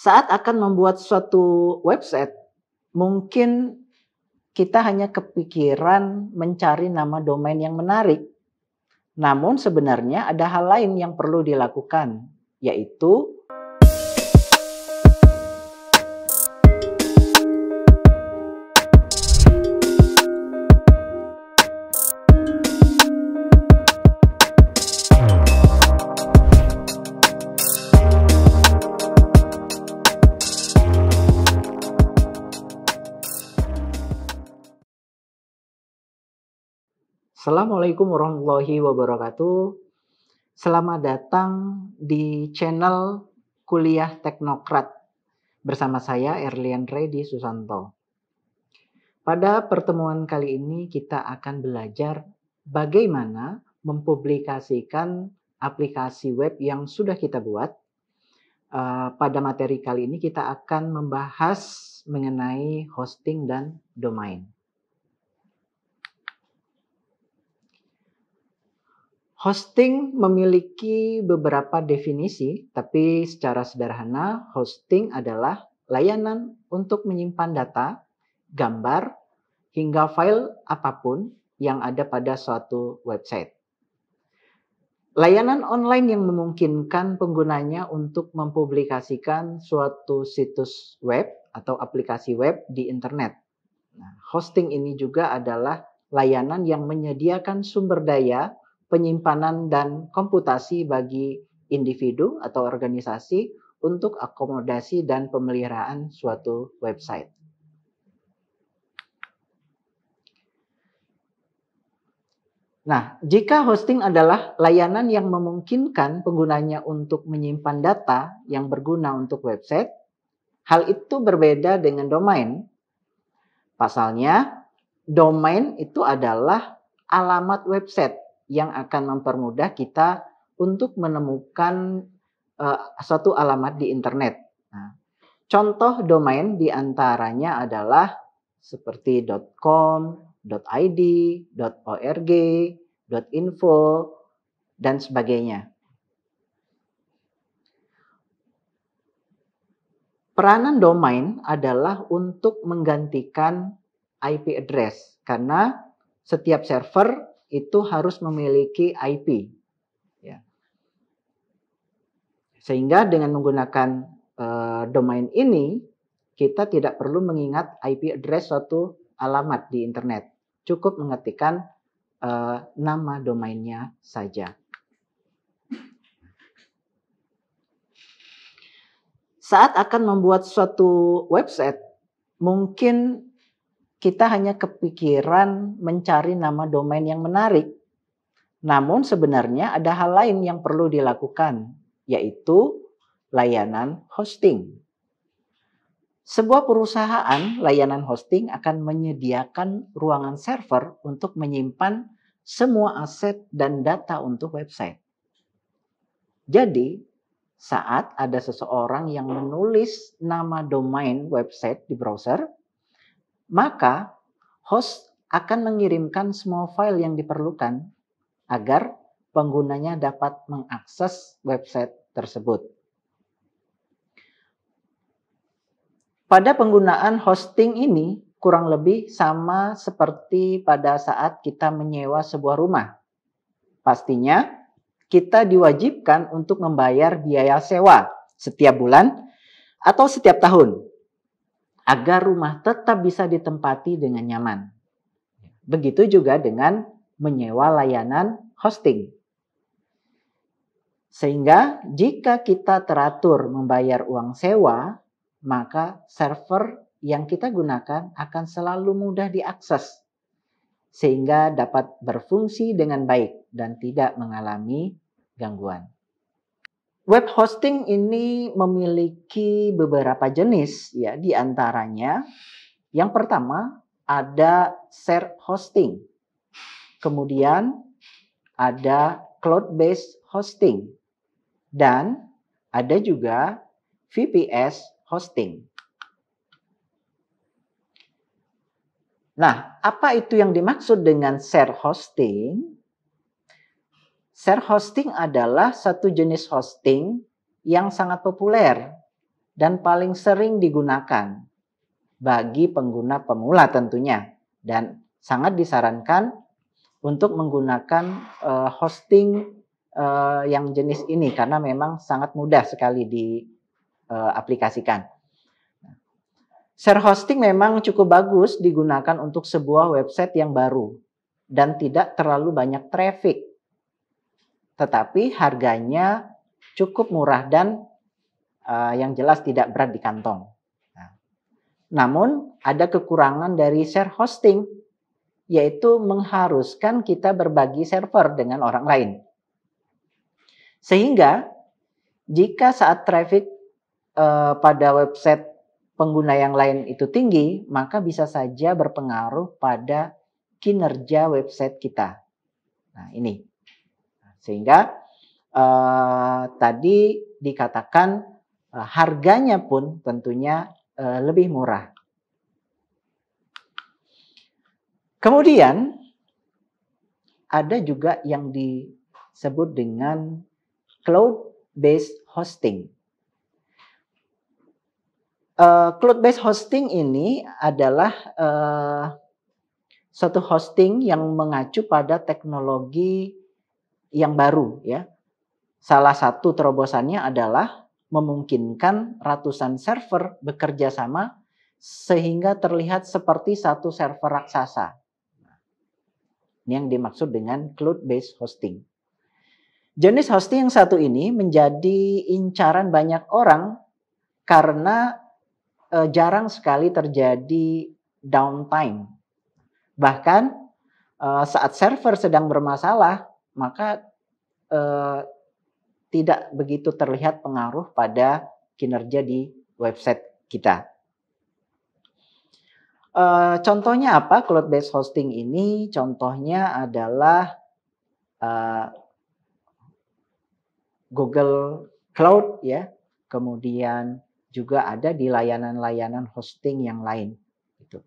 Saat akan membuat suatu website, mungkin kita hanya kepikiran mencari nama domain yang menarik. Namun sebenarnya ada hal lain yang perlu dilakukan, yaitu Assalamualaikum warahmatullahi wabarakatuh. Selamat datang di channel Kuliah Teknokrat bersama saya Erlian Reddy Susanto. Pada pertemuan kali ini kita akan belajar bagaimana mempublikasikan aplikasi web yang sudah kita buat. Pada materi kali ini kita akan membahas mengenai hosting dan domain. Hosting memiliki beberapa definisi, tapi secara sederhana, hosting adalah layanan untuk menyimpan data, gambar, hingga file apapun yang ada pada suatu website. Layanan online yang memungkinkan penggunanya untuk mempublikasikan suatu situs web atau aplikasi web di internet. Nah, hosting ini juga adalah layanan yang menyediakan sumber daya penyimpanan dan komputasi bagi individu atau organisasi untuk akomodasi dan pemeliharaan suatu website. Nah, jika hosting adalah layanan yang memungkinkan penggunanya untuk menyimpan data yang berguna untuk website, hal itu berbeda dengan domain. Pasalnya, domain itu adalah alamat website yang akan mempermudah kita untuk menemukan suatu alamat di internet. Nah, contoh domain diantaranya adalah seperti .com, .id, .org, .info, dan sebagainya. Peranan domain adalah untuk menggantikan IP address karena setiap server itu harus memiliki IP. Ya. Sehingga dengan menggunakan domain ini, kita tidak perlu mengingat IP address suatu alamat di internet. Cukup mengetikkan nama domainnya saja. Saat akan membuat suatu website, mungkin kita hanya kepikiran mencari nama domain yang menarik. Namun sebenarnya ada hal lain yang perlu dilakukan, yaitu layanan hosting. Sebuah perusahaan layanan hosting akan menyediakan ruangan server untuk menyimpan semua aset dan data untuk website. Jadi, saat ada seseorang yang menulis nama domain website di browser, maka host akan mengirimkan semua file yang diperlukan agar penggunanya dapat mengakses website tersebut. Pada penggunaan hosting ini kurang lebih sama seperti pada saat kita menyewa sebuah rumah. Pastinya kita diwajibkan untuk membayar biaya sewa setiap bulan atau setiap tahun, agar rumah tetap bisa ditempati dengan nyaman. Begitu juga dengan menyewa layanan hosting. Sehingga jika kita teratur membayar uang sewa, maka server yang kita gunakan akan selalu mudah diakses. Sehingga dapat berfungsi dengan baik dan tidak mengalami gangguan. Web hosting ini memiliki beberapa jenis, ya, di antaranya yang pertama ada share hosting. Kemudian ada cloud-based hosting dan ada juga VPS hosting. Nah, apa itu yang dimaksud dengan share hosting? Share hosting adalah satu jenis hosting yang sangat populer dan paling sering digunakan bagi pengguna pemula tentunya, dan sangat disarankan untuk menggunakan hosting yang jenis ini karena memang sangat mudah sekali diaplikasikan. Share hosting memang cukup bagus digunakan untuk sebuah website yang baru dan tidak terlalu banyak traffic. Tetapi harganya cukup murah dan yang jelas tidak berat di kantong. Namun ada kekurangan dari share hosting, yaitu mengharuskan kita berbagi server dengan orang lain. Sehingga jika saat traffic pada website pengguna yang lain itu tinggi, maka bisa saja berpengaruh pada kinerja website kita. Nah, ini. Sehingga tadi dikatakan harganya pun tentunya lebih murah. Kemudian ada juga yang disebut dengan cloud-based hosting. Cloud-based hosting ini adalah suatu hosting yang mengacu pada teknologi yang baru, ya. Salah satu terobosannya adalah memungkinkan ratusan server bekerja sama sehingga terlihat seperti satu server raksasa. Ini yang dimaksud dengan cloud-based hosting. Jenis hosting yang satu ini menjadi incaran banyak orang karena jarang sekali terjadi downtime. Bahkan saat server sedang bermasalah, maka tidak begitu terlihat pengaruh pada kinerja di website kita. Contohnya apa cloud-based hosting ini? Contohnya adalah Google Cloud, ya. Kemudian juga ada di layanan-layanan hosting yang lain. Gitu.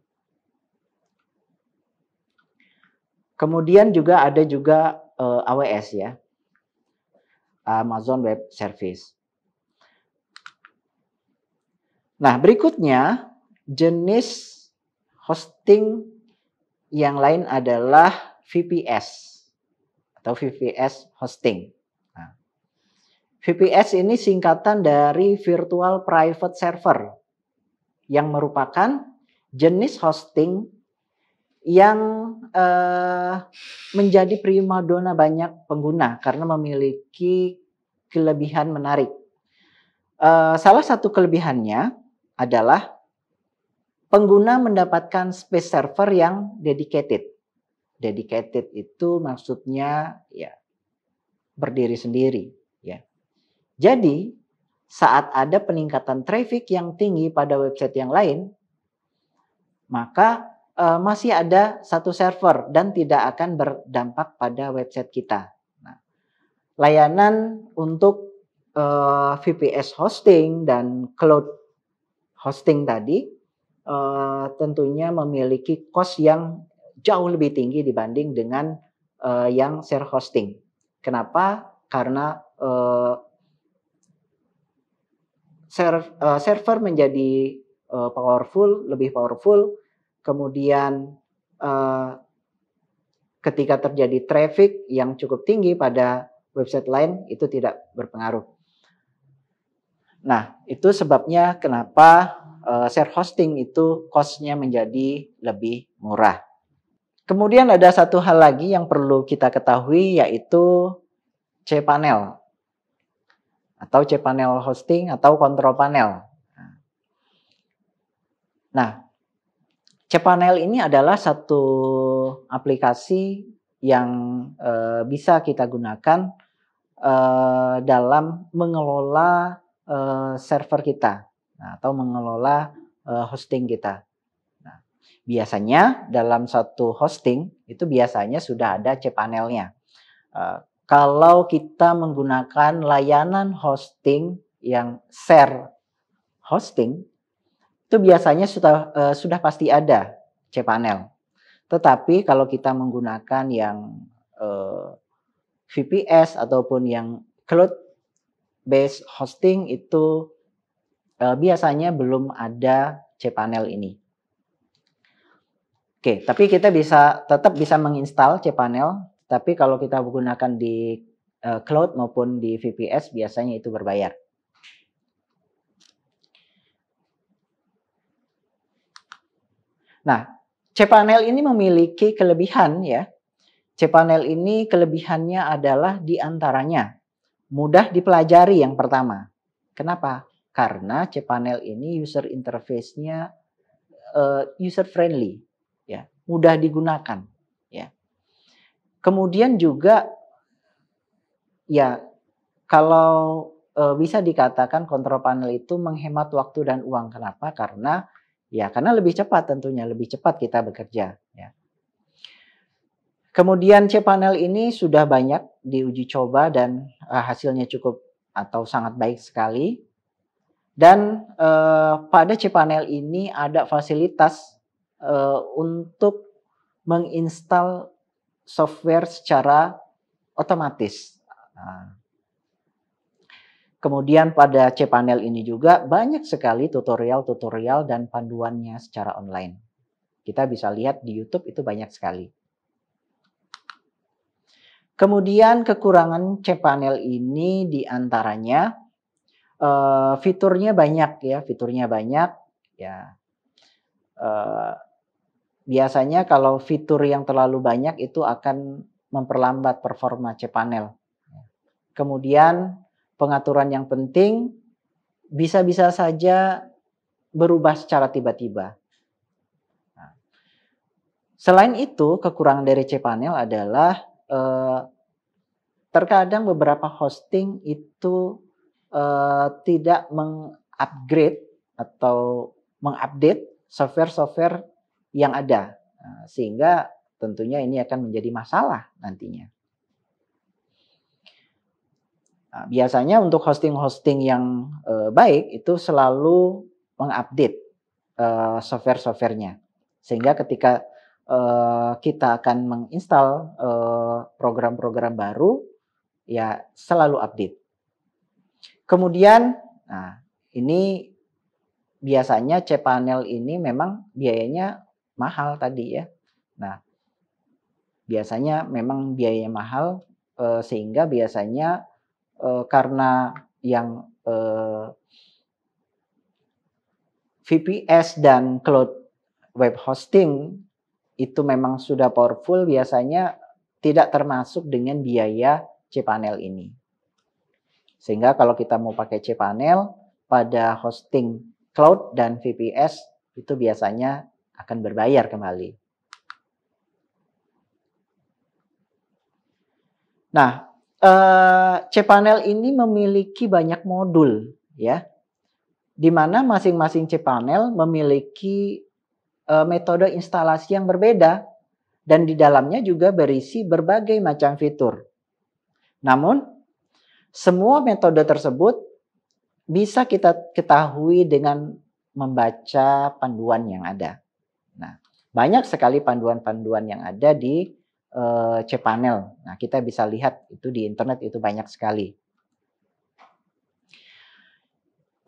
Kemudian juga ada juga AWS, ya, Amazon Web Service. Nah, berikutnya jenis hosting yang lain adalah VPS atau VPS hosting. Nah, VPS ini singkatan dari Virtual Private Server yang merupakan jenis hosting yang menjadi primadona banyak pengguna karena memiliki kelebihan menarik. Salah satu kelebihannya adalah pengguna mendapatkan space server yang dedicated. Dedicated itu maksudnya ya berdiri sendiri, ya. Jadi saat ada peningkatan traffic yang tinggi pada website yang lain, maka masih ada satu server dan tidak akan berdampak pada website kita. Nah, layanan untuk VPS hosting dan cloud hosting tadi tentunya memiliki cost yang jauh lebih tinggi dibanding dengan yang share hosting. Kenapa? Karena server menjadi lebih powerful. Kemudian ketika terjadi traffic yang cukup tinggi pada website lain itu tidak berpengaruh. Nah, itu sebabnya kenapa share hosting itu cost-nya menjadi lebih murah. Kemudian ada satu hal lagi yang perlu kita ketahui, yaitu cPanel atau cPanel hosting atau control panel. Nah, cPanel ini adalah satu aplikasi yang bisa kita gunakan dalam mengelola server kita, atau mengelola hosting kita. Nah, biasanya dalam satu hosting itu biasanya sudah ada cPanel-nya. Kalau kita menggunakan layanan hosting yang share hosting, itu biasanya sudah pasti ada cPanel. Tetapi kalau kita menggunakan yang VPS ataupun yang cloud based hosting itu biasanya belum ada cPanel ini. Oke, tapi kita tetap bisa menginstal cPanel, tapi kalau kita gunakan di cloud maupun di VPS biasanya itu berbayar. Nah, cPanel ini memiliki kelebihan ya. cPanel ini kelebihannya adalah diantaranya mudah dipelajari yang pertama. Kenapa? Karena cPanel ini user interface-nya user friendly, ya, mudah digunakan, ya. Kemudian juga, ya, kalau bisa dikatakan kontrol panel itu menghemat waktu dan uang. Kenapa? Karena lebih cepat tentunya, lebih cepat kita bekerja, ya. Kemudian cPanel ini sudah banyak diuji coba dan hasilnya cukup atau sangat baik sekali. Dan pada cPanel ini ada fasilitas untuk menginstal software secara otomatis. Nah, kemudian pada cPanel ini juga banyak sekali tutorial-tutorial dan panduannya secara online. Kita bisa lihat di YouTube itu banyak sekali. Kemudian kekurangan cPanel ini diantaranya fiturnya banyak ya, ya. Biasanya kalau fitur yang terlalu banyak itu akan memperlambat performa cPanel. Kemudian pengaturan yang penting bisa-bisa saja berubah secara tiba-tiba. Nah, selain itu, kekurangan dari cPanel adalah terkadang beberapa hosting itu tidak mengupgrade atau mengupdate software-software yang ada. Nah, sehingga tentunya ini akan menjadi masalah nantinya. Nah, biasanya untuk hosting-hosting yang baik itu selalu mengupdate software-softwarenya. Sehingga ketika kita akan menginstal program-program baru, ya selalu update. Kemudian, nah ini biasanya cPanel ini memang biayanya mahal tadi ya. Nah, biasanya memang biayanya mahal sehingga biasanya karena yang VPS dan cloud web hosting itu memang sudah powerful, biasanya tidak termasuk dengan biaya cPanel ini. Sehingga kalau kita mau pakai cPanel pada hosting cloud dan VPS itu biasanya akan berbayar kembali. Nah, cPanel ini memiliki banyak modul ya, di mana masing-masing cPanel memiliki metode instalasi yang berbeda dan di dalamnya juga berisi berbagai macam fitur. Namun, semua metode tersebut bisa kita ketahui dengan membaca panduan yang ada. Nah, banyak sekali panduan-panduan yang ada di cPanel. Nah, kita bisa lihat itu di internet itu banyak sekali.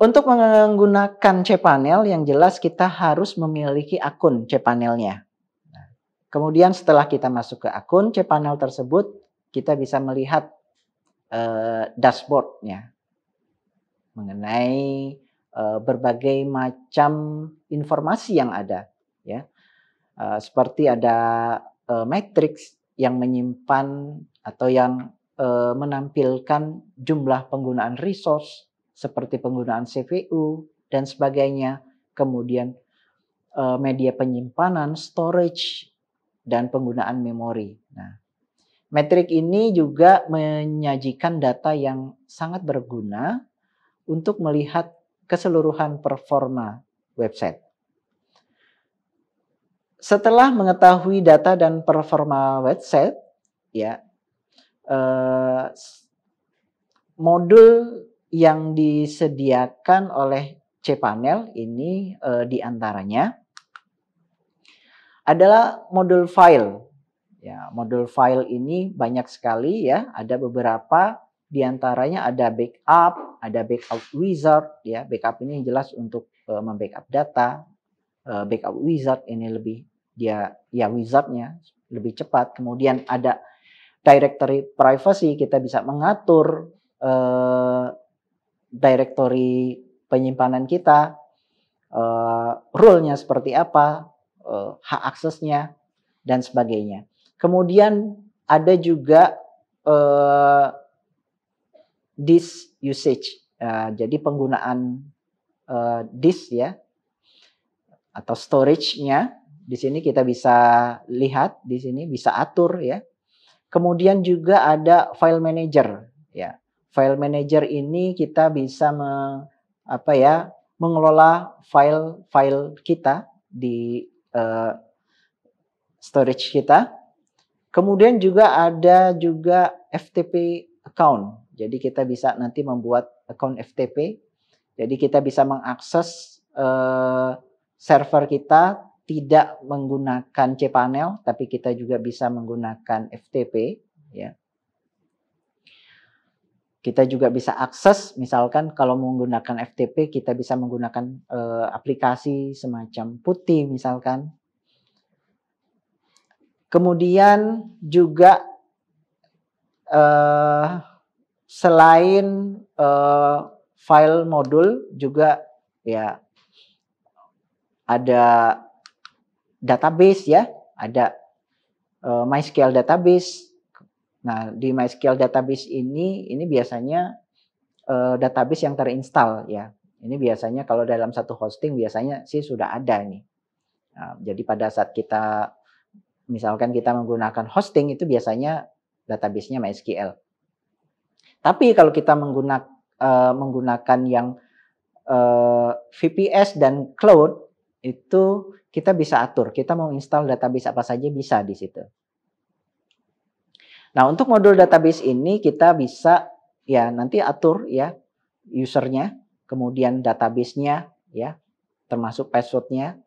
Untuk menggunakan cPanel yang jelas kita harus memiliki akun cPanel-nya. Nah, kemudian setelah kita masuk ke akun cPanel tersebut, kita bisa melihat dashboard-nya mengenai berbagai macam informasi yang ada, ya. Seperti ada matriks yang menyimpan atau yang menampilkan jumlah penggunaan resource seperti penggunaan CPU dan sebagainya, kemudian media penyimpanan, storage, dan penggunaan memori. Nah, metrik ini juga menyajikan data yang sangat berguna untuk melihat keseluruhan performa website. Setelah mengetahui data dan performa website, ya, modul yang disediakan oleh cPanel ini diantaranya adalah modul file. Ya, modul file ini banyak sekali ya, ada beberapa Di antaranya ada backup, ada backup wizard ya. Backup ini jelas untuk membackup data. Backup wizard ini lebih dia ya wizardnya lebih cepat. Kemudian ada directory privacy, kita bisa mengatur directory penyimpanan kita, rule-nya seperti apa, hak aksesnya dan sebagainya. Kemudian ada juga disk usage, jadi penggunaan disk ya atau storage-nya. Di sini kita bisa lihat, di sini bisa atur ya. Kemudian juga ada file manager ya. File manager ini kita bisa mengelola file-file kita di storage kita. Kemudian juga ada juga FTP account. Jadi kita bisa nanti membuat account FTP. Jadi kita bisa mengakses server kita tidak menggunakan cPanel, tapi kita juga bisa menggunakan FTP ya. Kita juga bisa akses, misalkan kalau menggunakan FTP kita bisa menggunakan aplikasi semacam Putih misalkan. Kemudian juga selain file modul juga ya ada database ya, ada MySQL database. Nah, di MySQL database ini biasanya database yang terinstall ya. Ini biasanya kalau dalam satu hosting biasanya sih sudah ada nih. Nah, jadi pada saat kita misalkan kita menggunakan hosting itu biasanya database-nya MySQL. Tapi kalau kita menggunakan yang VPS dan cloud itu kita bisa atur, kita mau install database apa saja bisa di situ. Nah, untuk modul database ini kita bisa ya nanti atur ya usernya, kemudian database-nya ya, termasuk password-nya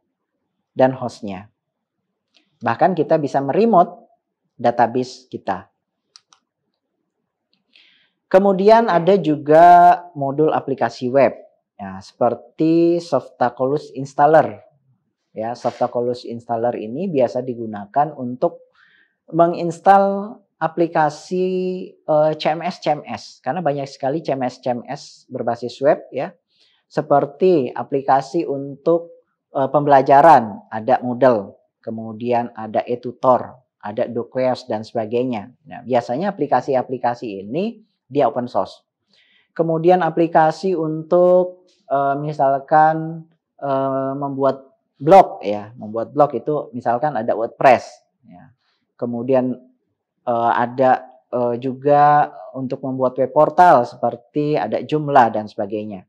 dan host-nya. Bahkan kita bisa meremote database kita. Kemudian ada juga modul aplikasi web ya, seperti Softaculous Installer. Ya, Softaculous Installer ini biasa digunakan untuk menginstal aplikasi CMS karena banyak sekali CMS berbasis web ya. Seperti aplikasi untuk pembelajaran, ada Moodle, kemudian ada eTutor, ada DoQuest dan sebagainya. Nah, biasanya aplikasi-aplikasi ini dia open source. Kemudian aplikasi untuk misalkan membuat blog ya, membuat blog itu misalkan ada WordPress ya. Kemudian ada juga untuk membuat web portal seperti ada Joomla dan sebagainya.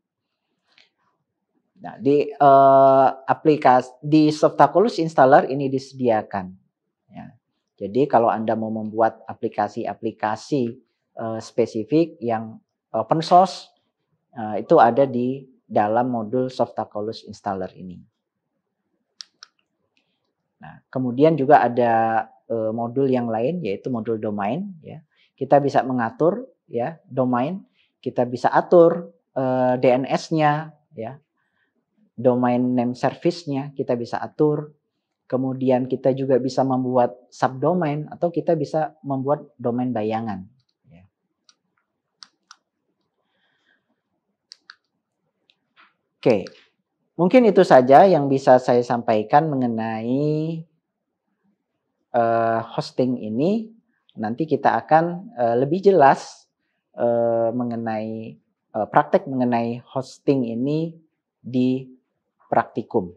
Nah, di Softaculous Installer ini disediakan ya. Jadi kalau Anda mau membuat aplikasi-aplikasi spesifik yang open source itu ada di dalam modul Softaculous Installer ini. Nah, kemudian juga ada modul yang lain yaitu modul domain ya. Kita bisa mengatur ya domain, kita bisa atur DNS-nya ya. Domain name service-nya kita bisa atur. Kemudian kita juga bisa membuat subdomain atau kita bisa membuat domain bayangan ya. Oke. Mungkin itu saja yang bisa saya sampaikan mengenai hosting ini. Nanti kita akan lebih jelas mengenai praktek mengenai hosting ini di praktikum.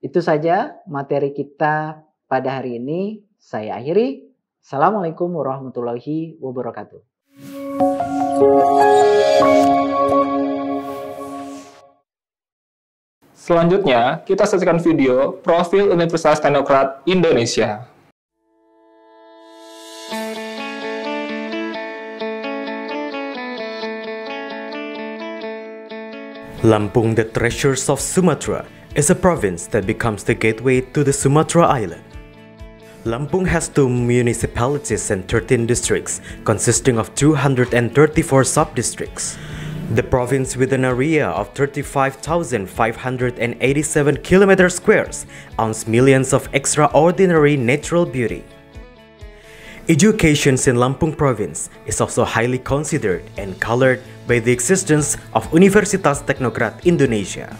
Itu saja materi kita pada hari ini. Saya akhiri. Assalamualaikum warahmatullahi wabarakatuh. Selanjutnya, kita saksikan video Profil Universitas Teknokrat Indonesia. Lampung, the Treasures of Sumatra, is a province that becomes the gateway to the Sumatra Island. Lampung has 2 municipalities and 13 districts, consisting of 234 sub-districts. The province, with an area of 35,587 km squares, owns millions of extraordinary natural beauty. Education in Lampung province is also highly considered and colored by the existence of Universitas Teknokrat Indonesia.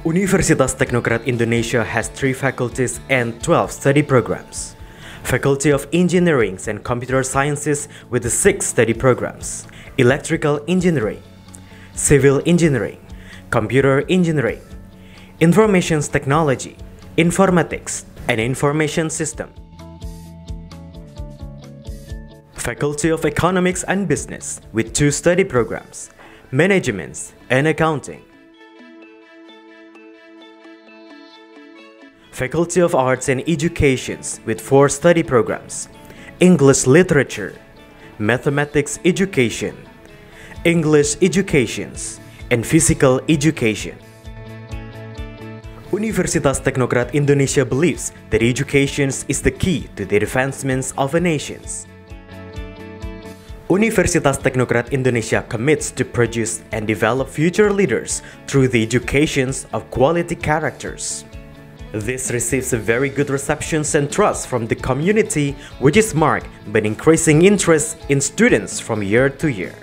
Universitas Teknokrat Indonesia has 3 faculties and 12 study programs. Faculty of Engineering and Computer Sciences with 6 study programs: Electrical Engineering, Civil Engineering, Computer Engineering, Information Technology, Informatics, and Information System. Faculty of Economics and Business with 2 study programs: Management and Accounting. Faculty of Arts and Educations with 4 study programs: English Literature, Mathematics Education, English Educations, and Physical Education. Universitas Teknokrat Indonesia believes that education is the key to the advancements of a nation. Universitas Teknokrat Indonesia commits to produce and develop future leaders through the education of quality characters. This receives a very good reception and trust from the community, which is marked by an increasing interest in students from year to year.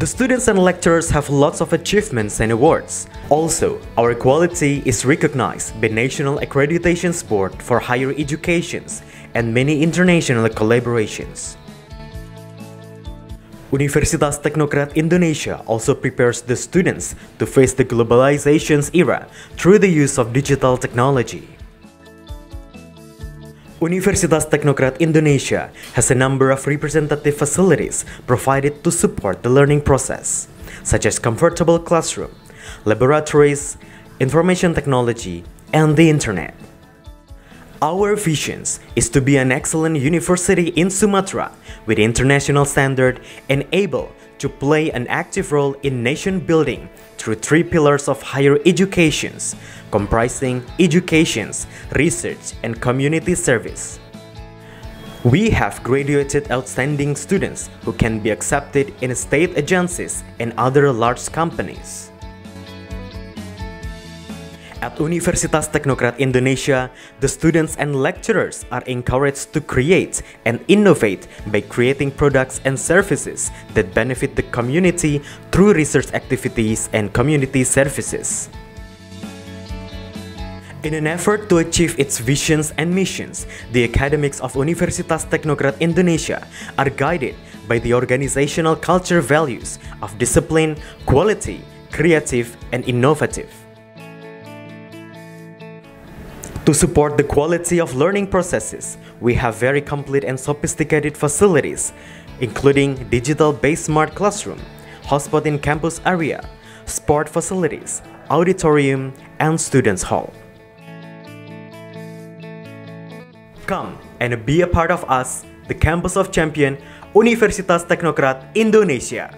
The students and lecturers have lots of achievements and awards. Also, our quality is recognized by National Accreditation Board for Higher Education and many international collaborations. Universitas Teknokrat Indonesia also prepares the students to face the globalization's era through the use of digital technology. Universitas Teknokrat Indonesia has a number of representative facilities provided to support the learning process, such as comfortable classroom, laboratories, information technology, and the internet. Our vision is to be an excellent university in Sumatra with international standard and able to play an active role in nation building through 3 pillars of higher education, comprising education, research, and community service. We have graduated outstanding students who can be accepted in state agencies and other large companies. At Universitas Teknokrat Indonesia, the students and lecturers are encouraged to create and innovate by creating products and services that benefit the community through research activities and community services. In an effort to achieve its visions and missions, the academics of Universitas Teknokrat Indonesia are guided by the organizational culture values of discipline, quality, creative, and innovative. To support the quality of learning processes, we have very complete and sophisticated facilities, including digital-based smart classroom, hotspot in campus area, sport facilities, auditorium, and students' hall. Come and be a part of us, the campus of champion, Universitas Teknokrat Indonesia.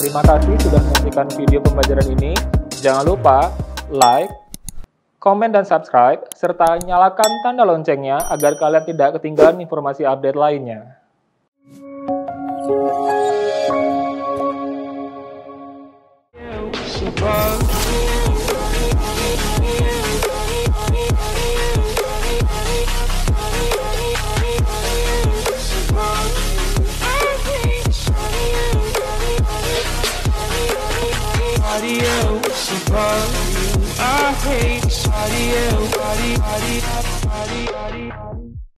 Terima kasih sudah menyaksikan video pembelajaran ini. Jangan lupa like, komen, dan subscribe, serta nyalakan tanda loncengnya agar kalian tidak ketinggalan informasi update lainnya. Adios, above you. I hate. Party, yeah, party, party, party, party.